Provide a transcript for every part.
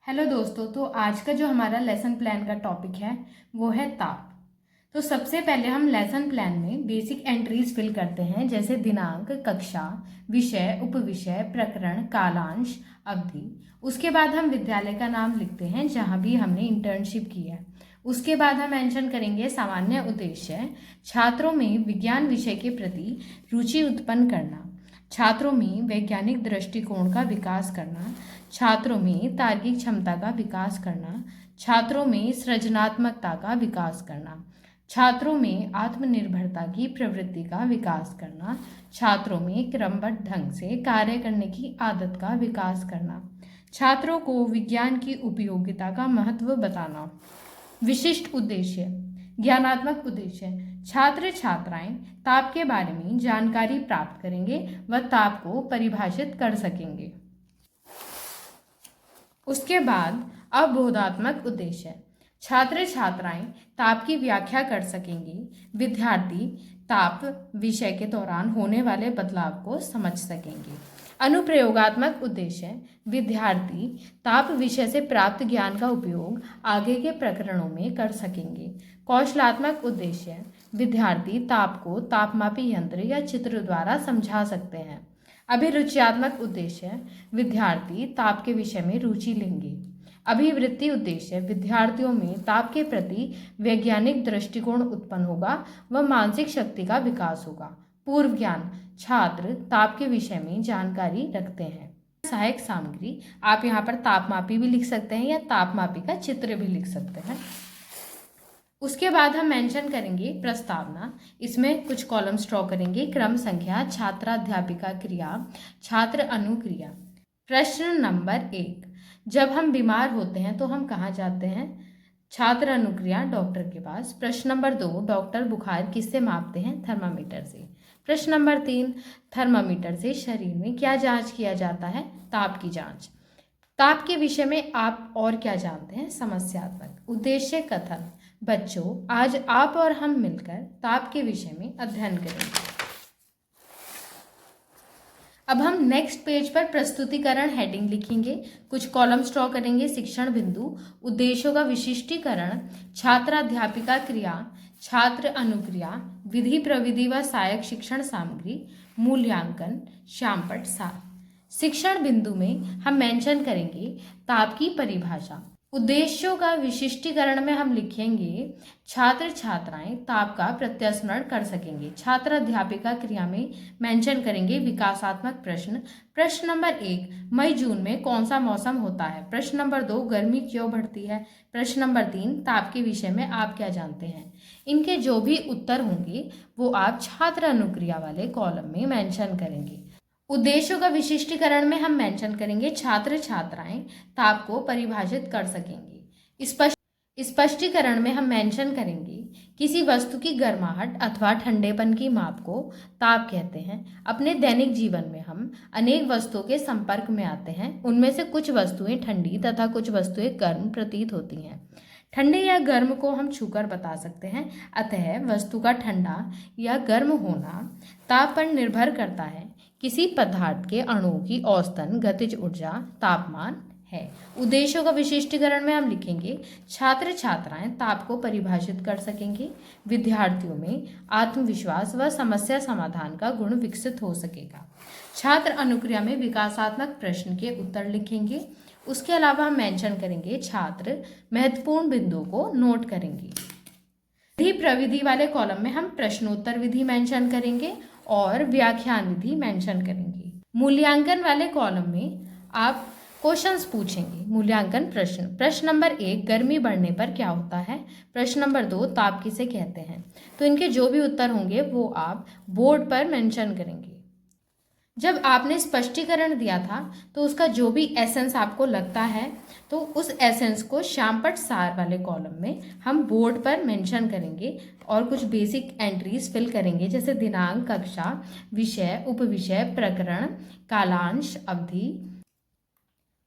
Hello दोस्तों, तो आज का जो हमारा लेसन प्लान का टॉपिक है वो है ताप। तो सबसे पहले हम लेसन प्लान में बेसिक एंट्रीज फिल करते हैं, जैसे दिनांक, कक्षा, विषय, उपविषय, प्रकरण, कालांश, अवधि। उसके बाद हम विद्यालय का नाम लिखते हैं जहां भी हमने इंटर्नशिप की है। उसके बाद हम मेंशन करेंगे सामान्य उद्देश्य, छात्रों में विज्ञान विषय के प्रति रुचि उत्पन्न करना, छात्रों में वैज्ञानिक दृष्टिकोण का विकास करना, छात्रों में तार्किक क्षमता का विकास करना, छात्रों में सृजनात्मकता का विकास करना, छात्रों में आत्मनिर्भरता की प्रवृत्ति का विकास करना, छात्रों में क्रमबद्ध ढंग से कार्य करने की आदत का विकास करना, छात्रों को विज्ञान की उपयोगिता का महत्व बताना। विशिष्ट उद्देश्य, ज्ञानात्मक उद्देश्य, छात्र छात्राएं ताप के बारे में जानकारी प्राप्त करेंगे व ताप को परिभाषित कर सकेंगे। उसके बाद अवबोधात्मक उद्देश्य, छात्र छात्राएं ताप की व्याख्या कर सकेंगे, विद्यार्थी ताप विषय के दौरान होने वाले बदलाव को समझ सकेंगे। अनुप्रयोगात्मक उद्देश्य, विद्यार्थी ताप विषय से प्राप्त ज्ञान का उपयोग आगे के प्रकरणों में कर सकेंगे। कौशलात्मक उद्देश्य, विद्यार्थी ताप को तापमापी यंत्र या चित्र द्वारा समझा सकते हैं। अभिरुचियात्मक उद्देश्य, विद्यार्थी ताप के विषय में रुचि लेंगे। अभिवृत्ति उद्देश्य, विद्यार्थियों में ताप के प्रति वैज्ञानिक दृष्टिकोण उत्पन्न होगा व मानसिक शक्ति का विकास होगा। पूर्व ज्ञान, छात्र ताप के विषय में जानकारी रखते हैं। सहायक सामग्री, आप यहाँ पर तापमापी भी लिख सकते हैं या तापमापी का चित्र भी लिख सकते हैं। उसके बाद हम मेंशन करेंगे प्रस्तावना। इसमें कुछ कॉलम्स ड्रॉ करेंगे। क्रम संख्या, छात्राध्यापिका क्रिया, छात्र अनुक्रिया। प्रश्न नंबर 1, जब हम बीमार होते हैं तो हम कहाँ जाते हैं? छात्र अनुक्रिया, डॉक्टर के पास। प्रश्न नंबर 2, डॉक्टर बुखार किससे मापते हैं? थर्मामीटर से। प्रश्न नंबर 3, थर्मामीटर से शरीर में क्या जांच किया जाता है? ताप की जांच। ताप के विषय में आप और क्या जानते हैं? समस्यात्मक। उद्देश्य कथन, बच्चों आज आप और हम मिलकर ताप के विषय में अध्ययन करेंगे। अब हम नेक्स्ट पेज पर प्रस्तुतिकरण हेडिंग लिखेंगे, कुछ कॉलम्स ड्रॉ करेंगे। शिक्षण बिंदु, उद्देश्यों का विशिष्टीकरण, छात्राध्यापिका क्रिया, छात्र अनुक्रिया, विधि प्रविधि व सहायक शिक्षण सामग्री, मूल्यांकन, श्यामपट्ट सार। शिक्षण बिंदु में हम मेंशन करेंगे ताप की परिभाषा। उद्देश्यों का विशिष्टीकरण में हम लिखेंगे छात्र छात्राएं ताप का प्रत्यास्मरण कर सकेंगे। छात्र अध्यापिका क्रिया में मेंशन करेंगे विकासात्मक प्रश्न। प्रश्न नंबर 1, मई जून में कौन सा मौसम होता है? प्रश्न नंबर 2, गर्मी क्यों बढ़ती है? प्रश्न नंबर 3, ताप के विषय में आप क्या जानते हैं? इनके जो भी उत्तर होंगे वो आप छात्र अनुक्रिया वाले कॉलम में मेंशन करेंगे। उद्देश्यों का विशिष्टीकरण में हम मेंशन करेंगे छात्र छात्राएं ताप को परिभाषित कर सकेंगे। स्पष्टीकरण में हम मेंशन करेंगे किसी वस्तु की गर्माहट अथवा ठंडेपन की माप को ताप कहते हैं। अपने दैनिक जीवन में हम अनेक वस्तुओं के संपर्क में आते हैं, उनमें से कुछ वस्तुएं ठंडी तथा कुछ वस्तुएं गर्म प्रतीत होती हैं। ठंडे या गर्म को हम छूकर बता सकते हैं, अतः वस्तु का ठंडा या गर्म होना ताप पर निर्भर करता है। किसी पदार्थ के अणुओं की औसतन गतिज ऊर्जा तापमान है। उद्देश्यों का विशिष्टीकरण में हम लिखेंगे छात्र छात्राएं ताप को परिभाषित कर सकेंगे, विद्यार्थियों में आत्मविश्वास व समस्या समाधान का गुण विकसित हो सकेगा। छात्र अनुक्रिया में विकासात्मक प्रश्न के उत्तर लिखेंगे। उसके अलावा हम मेंशन करेंगे छात्र महत्वपूर्ण बिंदुओं को नोट करेंगे। विधि प्रविधि वाले कॉलम में हम प्रश्नोत्तर विधि मेंशन करेंगे और व्याख्यान विधि मेंशन करेंगे। मूल्यांकन वाले कॉलम में आप क्वेश्चंस पूछेंगे। मूल्यांकन प्रश्न, प्रश्न नंबर 1, गर्मी बढ़ने पर क्या होता है? प्रश्न नंबर 2, ताप किसे कहते हैं? तो इनके जो भी उत्तर होंगे वो आप बोर्ड पर मेंशन करेंगे। जब आपने स्पष्टीकरण दिया था तो उसका जो भी एसेंस आपको लगता है तो उस एसेंस को श्यामपट्ट सार वाले कॉलम में हम बोर्ड पर मेंशन करेंगे और कुछ बेसिक एंट्रीज फिल करेंगे, जैसे दिनांक, कक्षा, विषय, उपविषय, प्रकरण, कालांश, अवधि।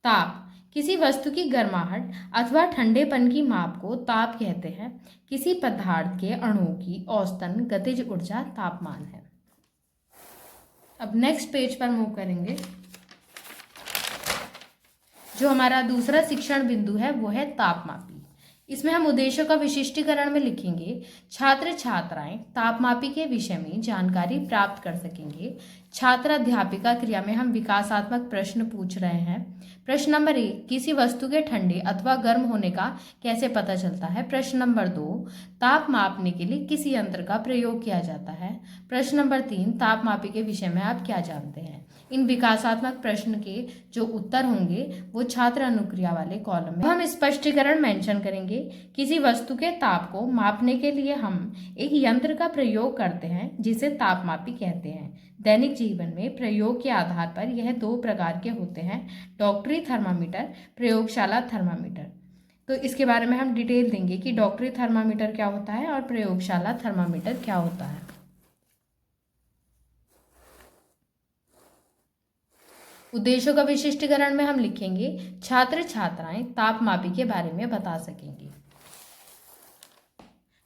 ताप, किसी वस्तु की गर्माहट अथवा ठंडेपन की माप को ताप कहते हैं। किसी पदार्थ के अणुओं की औसतन गतिज ऊर्जा तापमान है। अब नेक्स्ट पेज पर मूव करेंगे। जो हमारा दूसरा शिक्षण बिंदु है वो है तापमापी। इसमें हम उद्देश्यों का विशिष्टीकरण में लिखेंगे छात्र छात्राएं तापमापी के विषय में जानकारी प्राप्त कर सकेंगे। छात्र अध्यापिका क्रिया में हम विकासात्मक प्रश्न पूछ रहे हैं। प्रश्न नंबर 1, किसी वस्तु के ठंडे अथवा गर्म होने का कैसे पता चलता है। प्रश्न नंबर 2, ताप मापने के लिए किस यंत्र का प्रयोग किया जाता है। प्रश्न नंबर 3, तापमापी के विषय में आप क्या जानते हैं। इन विकासात्मक प्रश्न के जो उत्तर होंगे वो छात्र अनुक्रिया वाले कॉलम में हम स्पष्टीकरण मेंशन करेंगे। किसी वस्तु के ताप को मापने के लिए हम एक यंत्र का प्रयोग करते हैं जिसे तापमापी कहते हैं। दैनिक जीवन में प्रयोग के आधार पर यह 2 प्रकार के होते हैं, डॉक्टरी थर्मामीटर, प्रयोगशाला थर्मामीटर। तो इसके बारे में हम डिटेल देंगे कि डॉक्टरी थर्मामीटर क्या होता है और प्रयोगशाला थर्मामीटर क्या होता है। उद्देश्यों का विशिष्टीकरण में हम लिखेंगे छात्र छात्राएं तापमापी के बारे में बता सकेंगे।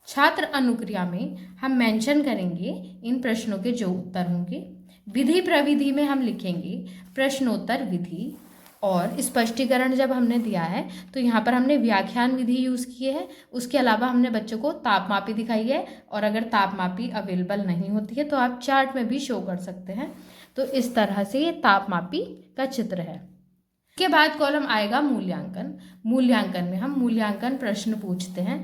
छात्र अनुक्रिया में हम मेंशन करेंगे इन प्रश्नों के जो उत्तर होंगे। विधि प्रविधि में हम लिखेंगे प्रश्नोत्तर विधि, और स्पष्टीकरण जब हमने दिया है तो यहाँ पर हमने व्याख्यान विधि यूज़ की है। उसके अलावा हमने बच्चों को तापमापी दिखाई है, और अगर तापमापी अवेलेबल नहीं होती है तो आप चार्ट में भी शो कर सकते हैं। तो इस तरह से ये तापमापी का चित्र है। इसके बाद कॉलम आएगा मूल्यांकन। मूल्यांकन में हम मूल्यांकन प्रश्न पूछते हैं।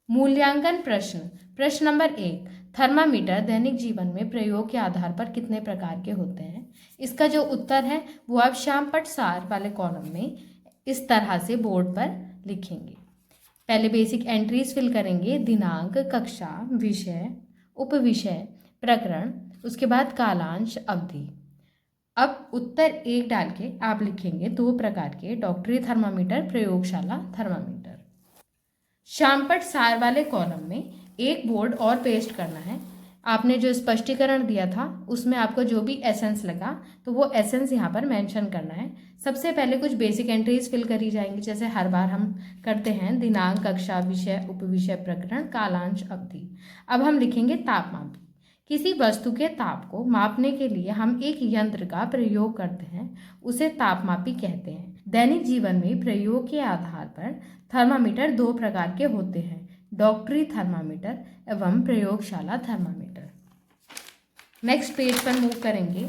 मूल्यांकन प्रश्न, प्रश्न नंबर 1, थर्मामीटर दैनिक जीवन में प्रयोग के आधार पर कितने प्रकार के होते हैं। इसका जो उत्तर है वो आप श्यामपट्ट सार वाले कॉलम में इस तरह से बोर्ड पर लिखेंगे। पहले बेसिक एंट्रीज फिल करेंगे, दिनांक, कक्षा, विषय, उपविषय, प्रकरण, उसके बाद कालांश, अवधि। अब उत्तर 1 डाल के आप लिखेंगे 2 प्रकार के, डॉक्टरी थर्मामीटर, प्रयोगशाला थर्मामीटर। श्यामपट्ट सार वाले कॉलम में एक बोर्ड और पेस्ट करना है। आपने जो स्पष्टीकरण दिया था उसमें आपको जो भी एसेंस लगा तो वो एसेंस यहाँ पर मेंशन करना है। सबसे पहले कुछ बेसिक एंट्रीज फिल करी जाएंगी, जैसे हर बार हम करते हैं, दिनांक, कक्षा, विषय, उपविषय, प्रकरण, कालांश, अवधि। अब हम लिखेंगे तापमापी। किसी वस्तु के ताप को मापने के लिए हम एक यंत्र का प्रयोग करते हैं, उसे तापमापी कहते हैं। दैनिक जीवन में प्रयोग के आधार पर थर्मामीटर 2 प्रकार के होते हैं, डॉक्टरी थर्मामीटर एवं प्रयोगशाला थर्मामीटर। नेक्स्ट पेज पर मूव करेंगे।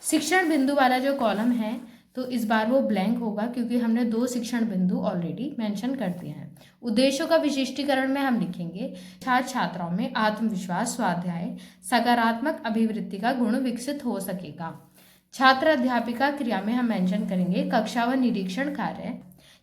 शिक्षण बिंदु वाला जो कॉलम है तो इस बार वो ब्लैंक होगा क्योंकि हमने 2 शिक्षण बिंदु ऑलरेडी मेंशन कर दिए हैं। उद्देश्यों का विशिष्टीकरण में हम लिखेंगे छात्र छात्राओं में आत्मविश्वास, स्वाध्याय, सकारात्मक अभिवृत्ति का गुण विकसित हो सकेगा। छात्र अध्यापिका क्रिया में हम मेंशन करेंगे कक्षा व निरीक्षण कार्य।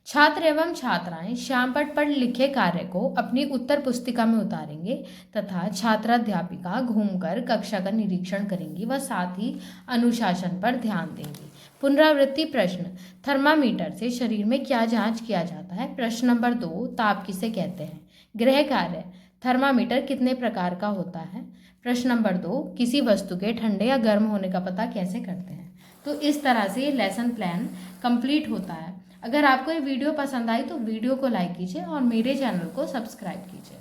छात्र एवं छात्राएं श्यामपट्ट पर लिखे कार्य को अपनी उत्तर पुस्तिका में उतारेंगे तथा छात्राध्यापिका घूमकर कक्षा का निरीक्षण करेंगी व साथ ही अनुशासन पर ध्यान देंगी। पुनरावृत्ति प्रश्न, थर्मामीटर से शरीर में क्या जांच किया जाता है। प्रश्न नंबर 2, ताप किसे कहते हैं। गृह कार्य, थर्मामीटर कितने प्रकार का होता है। प्रश्न नंबर 2, किसी वस्तु के ठंडे या गर्म होने का पता कैसे करते हैं। तो इस तरह से ये लेसन प्लान कंप्लीट होता है। अगर आपको ये वीडियो पसंद आई तो वीडियो को लाइक कीजिए और मेरे चैनल को सब्सक्राइब कीजिए।